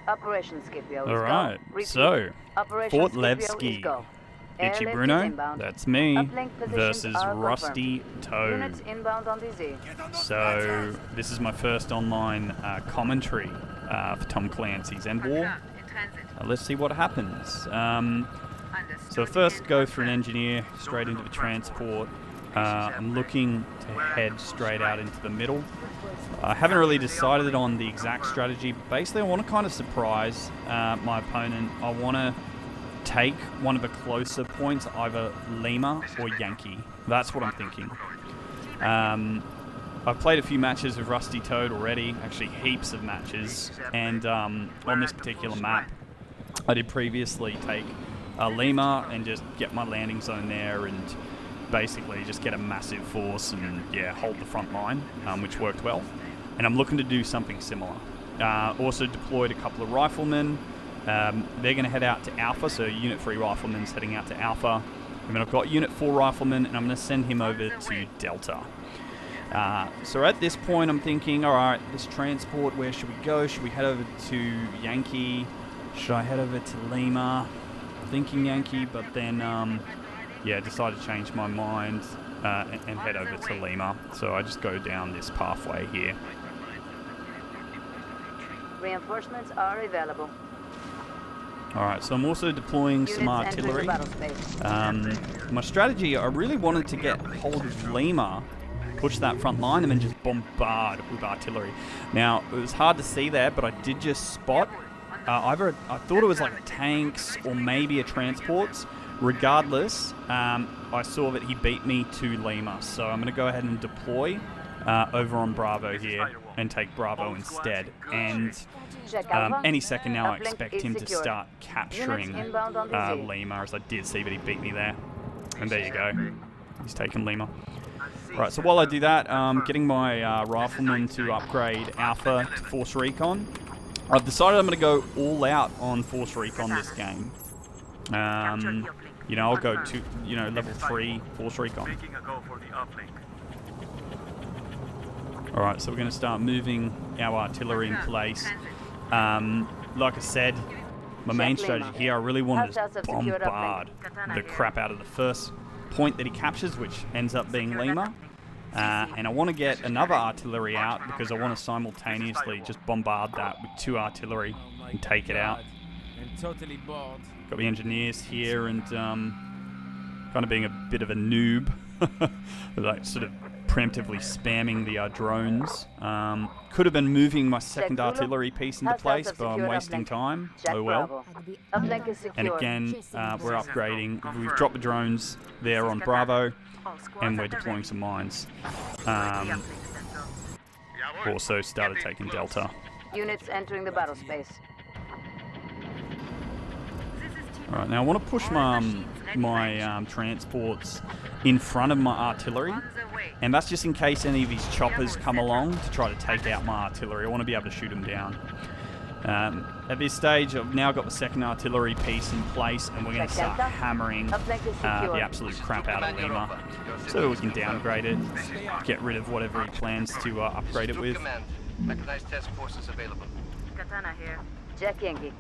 Operation Scipio is Alright, go. so Operation Fort Scipio Levski. is go. Itchy Airlift Bruno, is inbound. that's me, Uplink positions versus are Rusty Toad. Units inbound on the Z. So this is my first online commentary for Tom Clancy's Endwar. Let's see what happens. So first go through an engineer straight into the transport. I'm looking to head straight out into the middle. I haven't really decided on the exact strategy, but basically I want to kind of surprise my opponent. I want to take one of the closer points, either Lima or Yankee. That's what I'm thinking. I've played a few matches with Rusty Toad already, actually heaps of matches, and on this particular map I did previously take Lima and just get my landing zone there and basically just get a massive force and yeah, hold the front line, which worked well. And I'm looking to do something similar. Also deployed a couple of riflemen. They're going to head out to Alpha, so Unit 3 riflemen's heading out to Alpha. And then I've got Unit 4 rifleman, and I'm going to send him over to Delta. So at this point I'm thinking, alright, this transport, where should we go? Should we head over to Yankee? Should I head over to Lima? Thinking Yankee, but then yeah, decided to change my mind and head over to Lima. So I just go down this pathway here. Reinforcements are available. Alright, so I'm also deploying some artillery. My strategy, I really wanted to get hold of Lima, push that front line, and then just bombard with artillery. Now, it was hard to see there, but I did just spot either, I thought it was like tanks or maybe a transports. Regardless, I saw that he beat me to Lima, so I'm going to go ahead and deploy over on Bravo here and take Bravo instead. And any second now I expect him to start capturing Lima, as I did see that he beat me there. And there you go, he's taken Lima. Right, so while I do that, getting my rifleman to upgrade Alpha to Force Recon. I've decided I'm going to go all out on Force Recon this game. You know, I'll go to, you know, level 3 Force Recon. Alright, so we're going to start moving our artillery in place. Like I said, my main strategy here, I really want to just bombard the crap out of the first point that he captures, which ends up being Lima. And I want to get another artillery out because I want to simultaneously just bombard that with 2 artillery and take it out. Got the engineers here and kind of being a bit of a noob, like sort of preemptively spamming the drones. Could have been moving my second artillery piece into place, but I'm wasting time. Oh well. And again, we're upgrading. We've dropped the drones there on Bravo, and we're deploying some mines. Also started taking Delta. Units entering the battle space. Alright, now I want to push my transports in front of my artillery, and that's just in case any of these choppers come along to try to take out my artillery. I want to be able to shoot them down. At this stage, I've now got the second artillery piece in place, and we're going to start hammering the absolute crap out of Lima, so we can downgrade it, get rid of whatever he plans to upgrade it with. Mechanized task forces available. Katana here. Jack Yankee.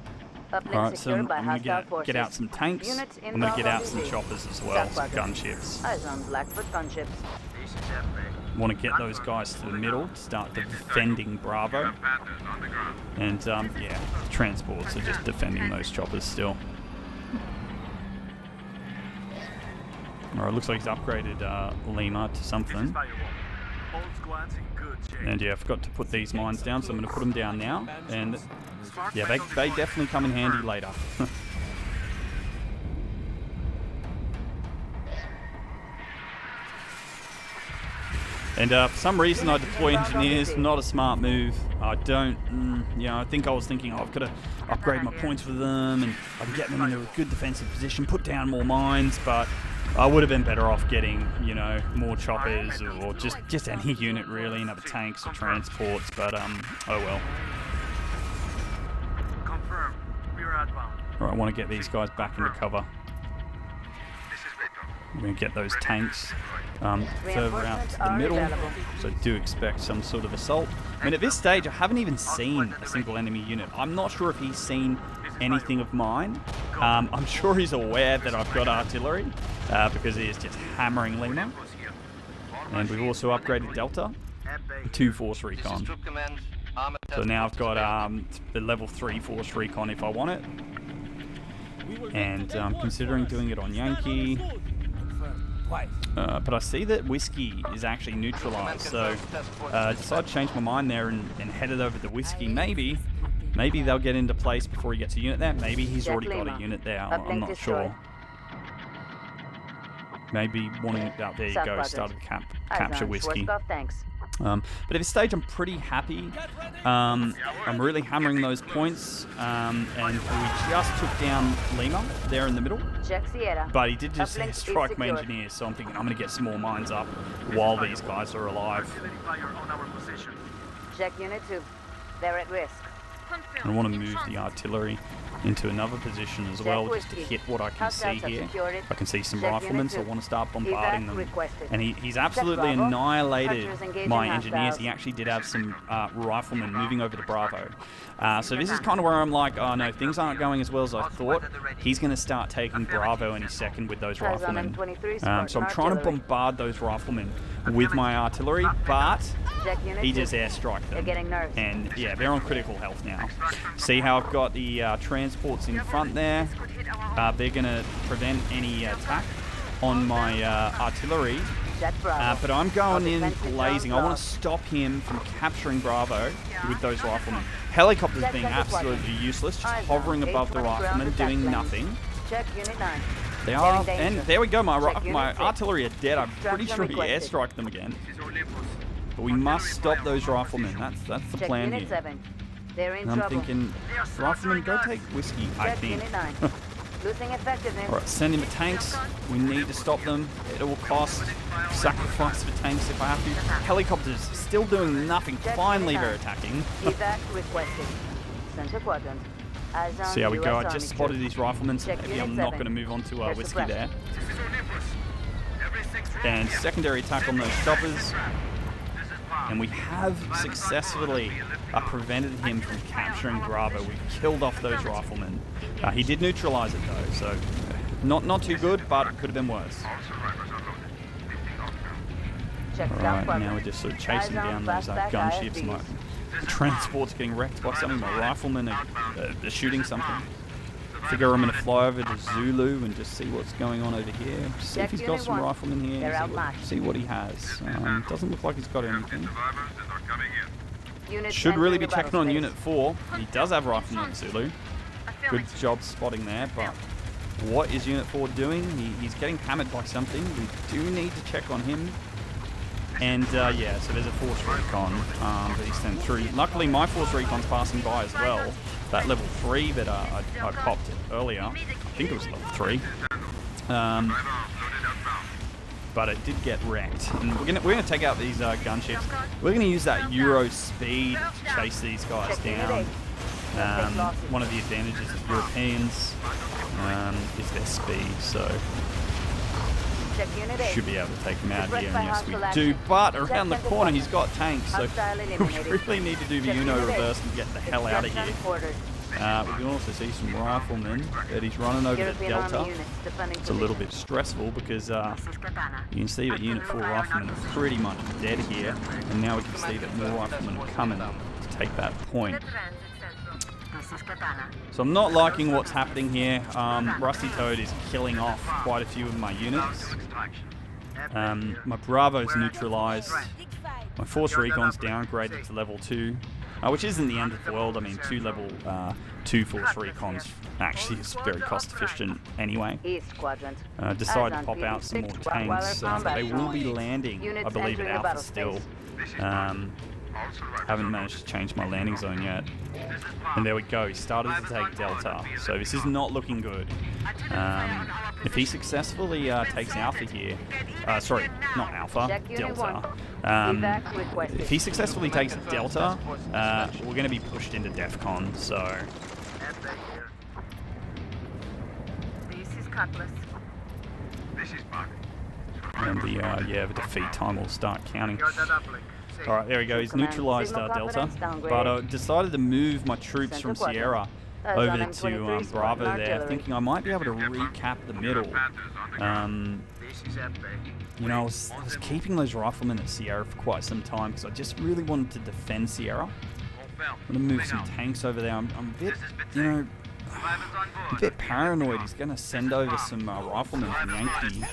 Alright, so I'm going to get out some tanks. I'm going to get out some choppers as well, some gunships. Eyes on Blackfoot gunships. Want to get those guys to the middle to start defending Bravo. And yeah, transports are just defending those choppers still. Alright, looks like he's upgraded Lima to something. And yeah, I forgot to put these mines down, so I'm going to put them down now. And yeah, they definitely come in handy later. And for some reason I deploy engineers, not a smart move. I don't, you know, I was thinking, oh, I've got to upgrade my points with them and I can get them into a good defensive position, put down more mines, but I would have been better off getting, you know, more choppers or just any unit really, and other tanks or transports, but oh well. Alright, I want to get these guys back into cover. I'm going to get those tanks further out to the middle, so I do expect some sort of assault. I mean, at this stage, I haven't even seen a single enemy unit. I'm not sure if he's seen anything of mine. I'm sure he's aware that I've got artillery because he is just hammering Lima. And we've also upgraded Delta to Force Recon. So now I've got the level 3 Force Recon if I want it. And I'm considering doing it on Yankee. But I see that Whiskey is actually neutralized, so decided to change my mind there and head it over to Whiskey. Maybe they'll get into place before he gets a unit there. Maybe he's already got a unit there. I'm not sure. Maybe wanting out there you go, started to capture Whiskey. But at this stage, I'm pretty happy. I'm really hammering those points, and we just took down Lima there in the middle. But he did just strike my engineers, so I'm thinking I'm going to get some more mines up while these guys are alive. Check Unit 2. They're at risk. I want to move the artillery into another position as well, just to hit what I can see here. I can see some riflemen, so I want to start bombarding them. And he's absolutely annihilated my engineers. He actually did have some riflemen moving over to Bravo. So this is kind of where I'm like, oh no, things aren't going as well as I thought. He's going to start taking Bravo any second with those riflemen. So I'm trying to bombard those riflemen with my artillery, but he just airstriked them. And yeah, they're on critical health now. See how I've got the transports in front there? They're going to prevent any attack on my artillery. But I'm going in blazing. I want to stop him from capturing Bravo with those riflemen. Helicopters being absolutely useless, just hovering above the riflemen, doing nothing. They are, and there we go, my artillery are dead. I'm pretty sure he airstriked them again. But we must stop those riflemen. That's the plan here. And I'm thinking, riflemen, go take Whiskey, I think. Alright, send in the tanks. We need to stop them at all costs. Sacrifice for tanks if I have to. Helicopters still doing nothing. Finally they're attacking. See how we go. I just spotted these riflemen, so maybe I'm not going to move on to Whiskey there. And secondary attack on those choppers. And we have successfully prevented him from capturing Bravo. We've killed off those riflemen. He did neutralize it though, so not too good, but it could have been worse. Alright, now we're just sort of chasing down those gunships. My transport's getting wrecked by something. My riflemen are shooting something. Figure I'm going to fly over to Zulu and just see what's going on over here. See if he's got some riflemen here. See what he has. Doesn't look like he's got anything. Should really be checking on Unit 4. He does have riflemen in Zulu. Good job spotting there, but what is Unit 4 doing? He's getting hammered by something. We do need to check on him. And yeah, so there's a Force Recon that he sent through. Luckily, my Force Recon's passing by as well. That level 3 that I popped earlier, I think it was level 3. But it did get wrecked. And we're gonna take out these gunships. We're gonna use that Euro speed to chase these guys down. One of the advantages of Europeans is their speed, so should be able to take him out here, and yes we do. But around the corner he's got tanks, so we really need to do the Uno reverse and get the hell out of here. We can also see some riflemen that he's running over the Delta. It's a little bit stressful because you can see that Unit 4 riflemen are pretty much dead here, and now we can see that more riflemen are coming to take that point. So I'm not liking what's happening here. Rusty Toad is killing off quite a few of my units. My Bravo's neutralized. My Force Recon's downgraded to level 2, which isn't the end of the world. I mean, 2 level 2 Force Recons actually is very cost efficient anyway. Decided to pop out some more tanks. They will be landing, I believe, at Alpha still. Haven't managed to change my landing zone yet. And there we go, he started to take Delta. So this is not looking good. If he successfully takes Alpha here, sorry, not Alpha, Delta. If he successfully takes Delta, we're going to be pushed into DEFCON, so... And the defeat time will start counting. Alright, there we go. He's neutralized Delta. But I decided to move my troops from Sierra over to Bravo there, thinking I might be able to recap the middle. You know, I was keeping those riflemen at Sierra for quite some time because I just really wanted to defend Sierra. I'm going to move some tanks over there. I'm a bit, you know, a bit paranoid. He's going to send over some riflemen from Yankee.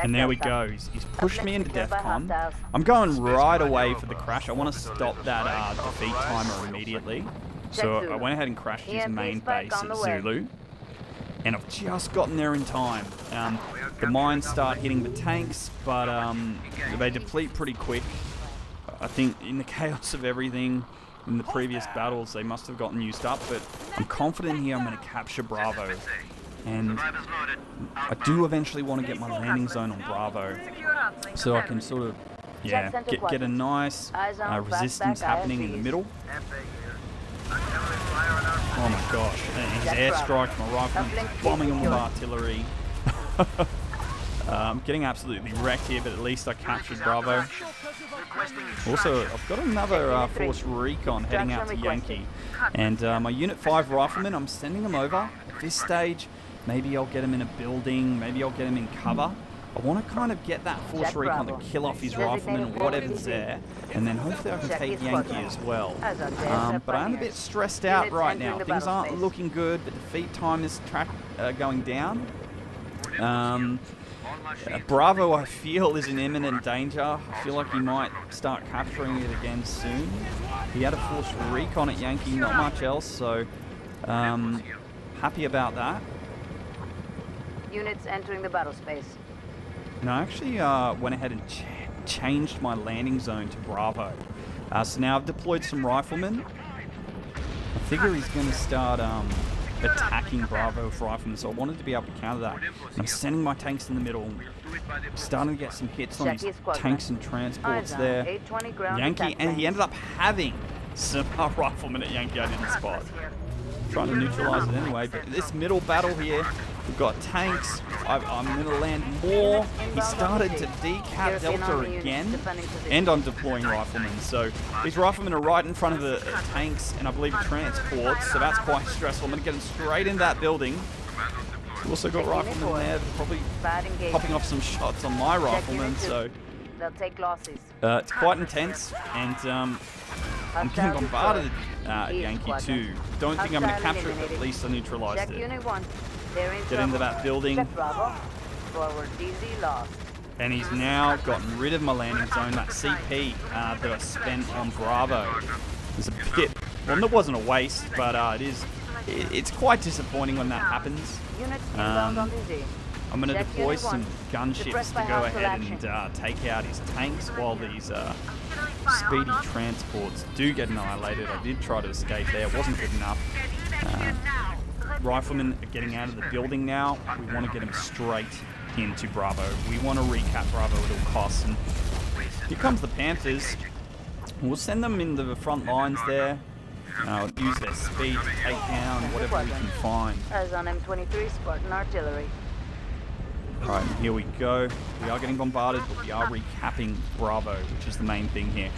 And there we go. He's pushed me into DEFCON. I'm going right away for the crash. I want to stop that defeat timer immediately. So I went ahead and crashed his main base at Zulu. And I've just gotten there in time. The mines start hitting the tanks, but they deplete pretty quick. I think in the chaos of everything in the previous battles, they must have gotten used up, but I'm confident here I'm going to capture Bravo. And I do eventually want to get my landing zone on Bravo, so I can sort of, yeah, get a nice resistance happening in the middle. Oh my gosh, he's airstriked my rifle, bombing him with artillery. I'm getting absolutely wrecked here, but at least I captured Bravo. Also, I've got another force recon heading out to Yankee. And my Unit 5 riflemen, I'm sending them over. At this stage, maybe I'll get him in a building, maybe I'll get him in cover. I want to kind of get that force recon to kill off his riflemen or whatever's there, and then hopefully I can take Yankee as well. But I'm a bit stressed out right now. Things aren't looking good. The defeat time is going down. Bravo, I feel, is in imminent danger. I feel like he might start capturing it again soon. He had a force recon at Yankee, not much else, so happy about that. Units entering the battle space. And I actually went ahead and changed my landing zone to Bravo. So now I've deployed some riflemen. I figure he's going to start attacking Bravo with riflemen, so I wanted to be able to counter that. And I'm sending my tanks in the middle. I'm starting to get some hits on his tanks and transports there. Yankee, and he ended up having some riflemen at Yankee I didn't spot. Trying to neutralize it anyway, but this middle battle here, we've got tanks. I'm going to land more. He started to decap Delta again, and I'm deploying riflemen. So these riflemen are right in front of the tanks, and I believe transports, so that's quite stressful. I'm going to get them straight in that building. We've also got riflemen there, probably popping off some shots on my riflemen, so it's quite intense, and I'm getting bombarded at Yankee too. Don't think I'm going to capture it, but at least I neutralized it. Get into that building. And he's now gotten rid of my landing zone, that CP that I spent on Bravo. It's a bit, well, it wasn't a waste, but it's quite disappointing when that happens. I'm going to deploy some gunships to go ahead and take out his tanks while these speedy transports do get annihilated. I did try to escape there, it wasn't good enough. Riflemen are getting out of the building now. We want to get them straight into Bravo. We want to recap Bravo at all costs. And here comes the Panthers. We'll send them into the front lines there. Use their speed to take down whatever we can find. As on M23 Spartan artillery. Alright, here we go. We are getting bombarded, but we are recapping Bravo, which is the main thing here.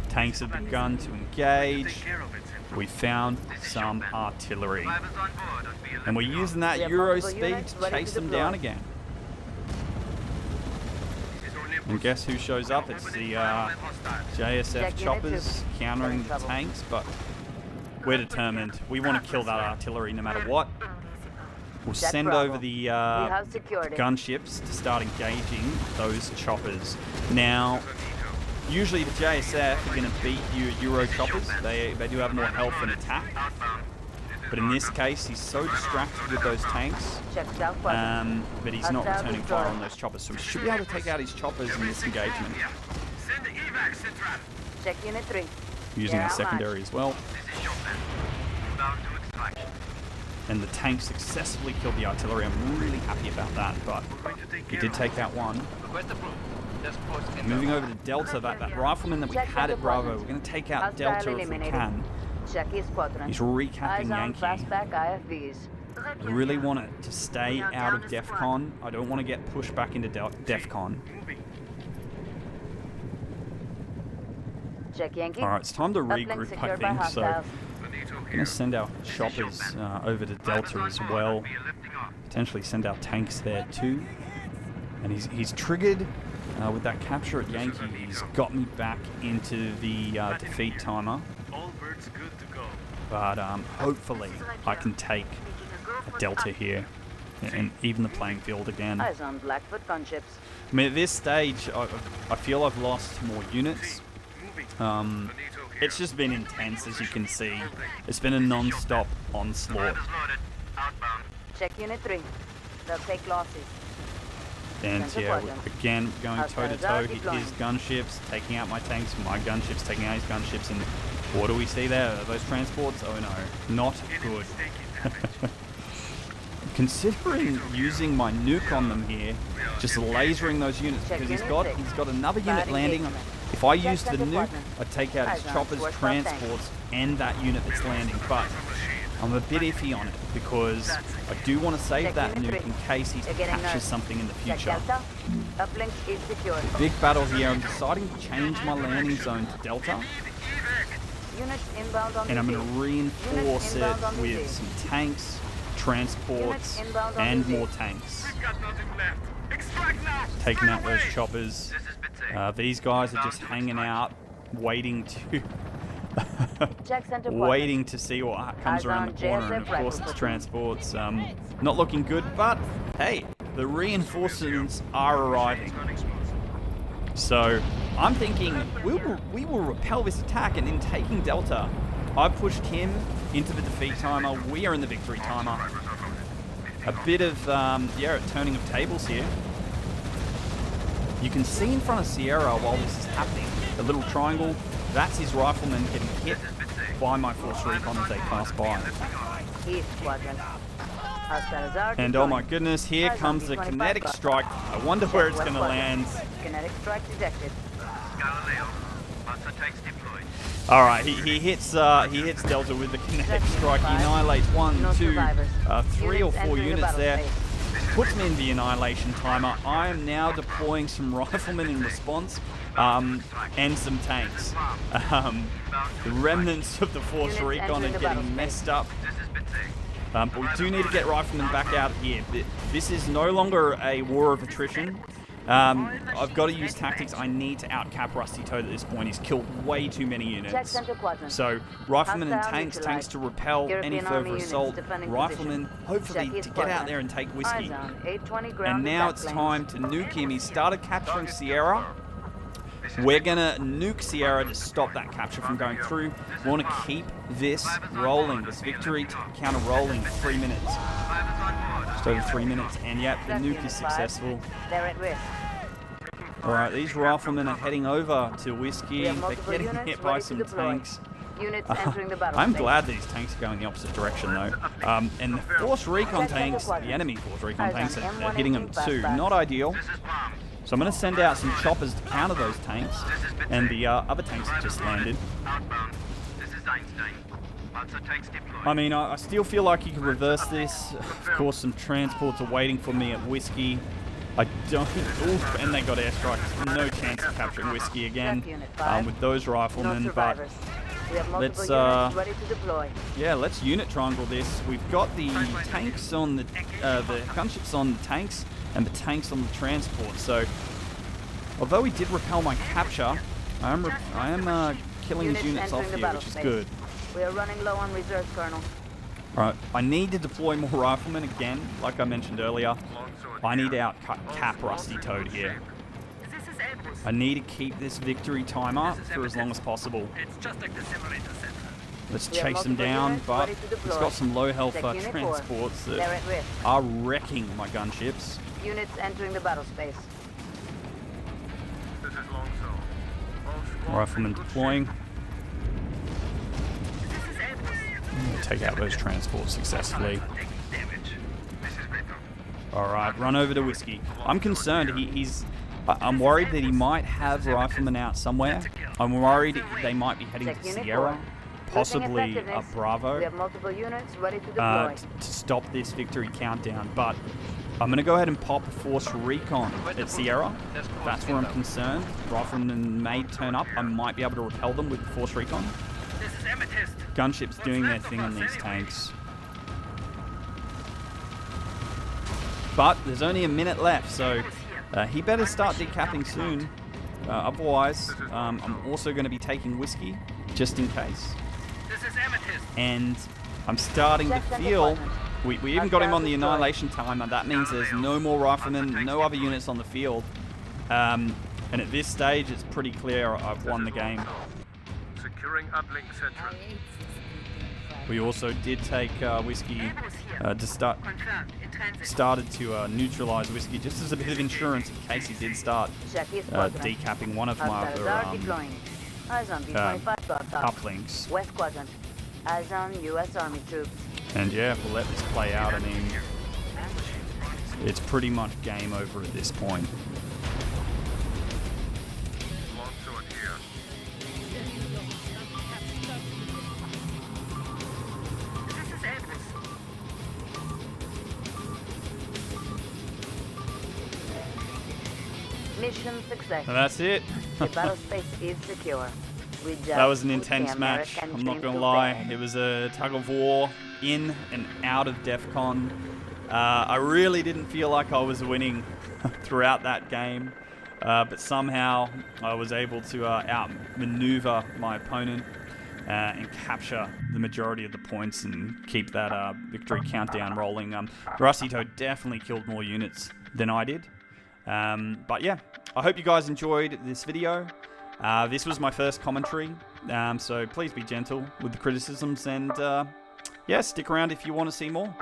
Tanks have begun to engage. We found some artillery. And we're using that Euro speed to chase them down again. And guess who shows up? It's the JSF choppers countering the tanks, but we're determined. We want to kill that artillery no matter what. We'll send over the gunships to start engaging those choppers. Now, usually the JSF are going to beat you at Euro choppers. They do have more health and attack. But in this case, he's so distracted with those tanks, but he's not returning fire on those choppers. So we should be able to take out his choppers in this engagement. Check Unit 3. Using a secondary as well. And the tank successfully killed the artillery. I'm really happy about that, but he did take out one. Moving over to Delta, that rifleman that we had at Bravo, we're going to take out Delta if we can. He's recapping Yankee. I really want it to stay out of DEFCON. I don't want to get pushed back into DEFCON. Check Yankee. Alright, it's time to Uplink regroup, I secured by think. So, hostiles. I'm going to send our choppers over to Delta as well. Potentially send our tanks there too. And he's triggered with that capture at Yankee. He's got me back into the defeat timer. But hopefully I can take a Delta here and even the playing field again. Eyes on Blackfoot gunships. I mean, at this stage, I feel I've lost more units. It's just been intense, as you can see. It's been a non-stop onslaught. Check Unit 3. They'll take losses. And yeah, again, going toe-to-toe, his gunships, taking out my tanks, my gunships, taking out his gunships, and what do we see there? Are those transports? Oh no, not good. Considering using my nuke on them here, just lasering those units, because he's got another unit landing. If I used the nuke, I'd take out his choppers, transports, and that unit that's landing. But I'm a bit iffy on it because I do want to save that nuke in case he captures something in the future. Big battle here. I'm deciding to change my landing zone to Delta. And I'm going to reinforce it with some tanks, transports, and more tanks. Taking out those choppers. These guys are just hanging out, waiting to waiting to see what comes around the corner. And of course, the transports not looking good, but hey, the reinforcements are arriving. So I'm thinking we will repel this attack, and in taking Delta, I've pushed him into the defeat timer. We are in the victory timer. A bit of yeah, turning of tables here. You can see in front of Sierra while this is happening, the little triangle, that's his riflemen getting hit by my force recon as they pass by. And oh my goodness, here comes the kinetic strike. I wonder where it's going to land. Kinetic strike detected. All right, he hits Delta with the kinetic strike. He annihilates 1, 2, 3 or 4 units there. Puts me in the annihilation timer. I am now deploying some riflemen in response, and some tanks. The remnants of the force recon are getting messed up. But we do need to get riflemen back out here. This is no longer a war of attrition. I've got to use tactics. I need to outcap Rusty Toad at this point. He's killed way too many units. So riflemen and tanks to repel any further assault. Riflemen, hopefully, to get out there and take Whiskey. And now it's time to nuke him. He started capturing Sierra. We're going to nuke Sierra to stop that capture from going through. We want to keep this rolling, this victory counter rolling for 3 minutes. Just over 3 minutes, and yep, the nuke is successful. They're at risk. Alright, these riflemen are heading over to Whiskey. They're getting hit by some tanks. I'm glad these tanks are going the opposite direction though. And the force recon tanks, the enemy force recon tanks, are hitting them too. Not ideal. So I'm going to send out some choppers to counter those tanks. And the other tanks have just landed. I mean, I still feel like you can reverse this. Of course, some transports are waiting for me at Whiskey. I don't... Oof, and they got airstrikes. No chance of capturing Whiskey again with those riflemen. But let's... yeah, let's unit triangle this. We've got the tanks on the gunships on the tanks and the tanks on the transport. So, although we did repel my capture, I am killing these units off here, which is good. We are running low on reserves, Colonel. Alright, I need to deploy more riflemen again, like I mentioned earlier. I need to outcap Rusty Toad here. I need to keep this victory timer for as long as possible. Let's chase him down, but he's got some low health transports that are wrecking my gunships. Units entering the battle space. Riflemen deploying. Take out those transports successfully. Alright, run over to Whiskey. I'm concerned. I'm worried that he might have riflemen out somewhere. I'm worried they might be heading to Sierra. possibly a We Bravo have multiple units ready to deploy. to stop this victory countdown. But I'm going to go ahead and pop a Force Recon at Sierra. That's where I'm concerned. Riflemen may turn up. I might be able to repel them with the Force Recon. Gunships doing their thing on these tanks. But there's only a minute left, so he better start decapping soon. Otherwise, I'm also going to be taking whiskey, just in case. And I'm starting to feel... We even got him on the annihilation timer. That means there's no more riflemen, no other units on the field. And at this stage, it's pretty clear I've won the game. Securing uplink central. We also did take whiskey to started to neutralize whiskey just as a bit of insurance in case he did start decapping one of my other uplinks. West quadrant. Eyes on U.S. Army troops. And yeah, we'll let this play out. I mean, it's pretty much game over at this point. Mission success. And that's it. The battle space is secure. That was an intense match, I'm not gonna lie. It was a tug of war in and out of DEF CON. I really didn't feel like I was winning throughout that game, but somehow I was able to outmaneuver my opponent and capture the majority of the points and keep that victory countdown rolling. Rustito definitely killed more units than I did. But yeah, I hope you guys enjoyed this video. This was my first commentary, so please be gentle with the criticisms and yeah, stick around if you want to see more.